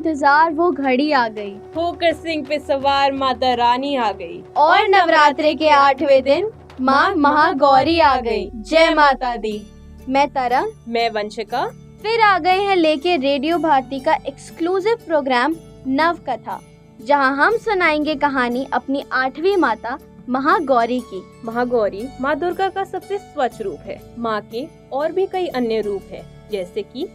इंतजार वो घड़ी आ गई, होकर सिंह पे सवार माता रानी आ गई। और नवरात्रे के 8वें दिन माँ महागौरी आ गई। जय माता दी। मैं तरंग, मैं वंशिका फिर आ गए हैं लेके रेडियो भारती का एक्सक्लूसिव प्रोग्राम नव कथा, जहां हम सुनाएंगे कहानी अपनी 8वीं माता महागौरी की। महागौरी माँ दुर्गा का सबसे स्वच्छ रूप है। माँ के और भी कई अन्य रूप है, जैसे कि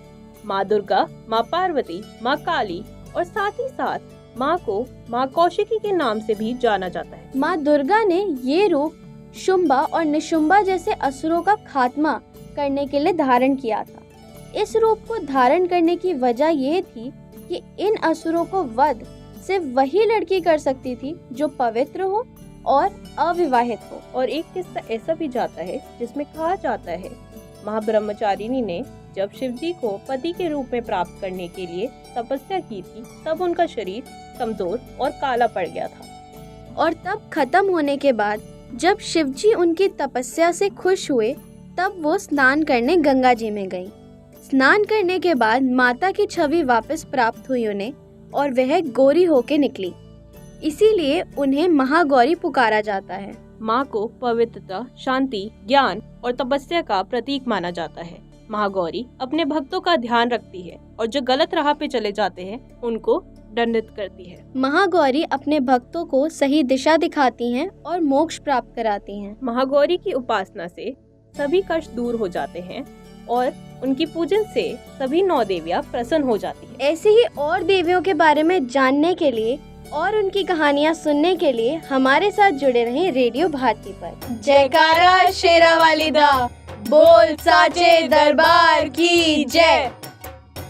माँ दुर्गा, माँ पार्वती, माँ काली और साथ ही साथ माँ को माँ कौशिकी के नाम से भी जाना जाता है। माँ दुर्गा ने ये रूप शुंभा और निशुंभा जैसे असुरों का खात्मा करने के लिए धारण किया था। इस रूप को धारण करने की वजह ये थी कि इन असुरों को वध सिर्फ वही लड़की कर सकती थी जो पवित्र हो और अविवाहित हो। और एक किस्सा ऐसा भी जाता है जिसमें कहा जाता है महाब्रह्मचारिणी ने जब शिवजी को पति के रूप में प्राप्त करने के लिए तपस्या की थी, तब उनका शरीर कमजोर और काला पड़ गया था। और तब खत्म होने के बाद जब शिवजी उनकी तपस्या से खुश हुए, तब वो स्नान करने गंगा जी में गईं। स्नान करने के बाद माता की छवि वापस प्राप्त हुई उन्हें और वह गौरी होके निकली। इसीलिए उन्हें महागौरी पुकारा जाता है। माँ को पवित्रता, शांति, ज्ञान और तपस्या का प्रतीक माना जाता है। महागौरी अपने भक्तों का ध्यान रखती है और जो गलत राह पे चले जाते हैं उनको दंडित करती है। महागौरी अपने भक्तों को सही दिशा दिखाती हैं और मोक्ष प्राप्त कराती हैं। महागौरी की उपासना से सभी कष्ट दूर हो जाते हैं और उनकी पूजन से सभी 9 देवियां प्रसन्न हो जाती हैं। ऐसे ही और देवियों के बारे में जानने के लिए और उनकी कहानियाँ सुनने के लिए हमारे साथ जुड़े रहें रेडियो भारती पर। जयकारा शेरा वाली दा, बोल साचे दरबार की जय।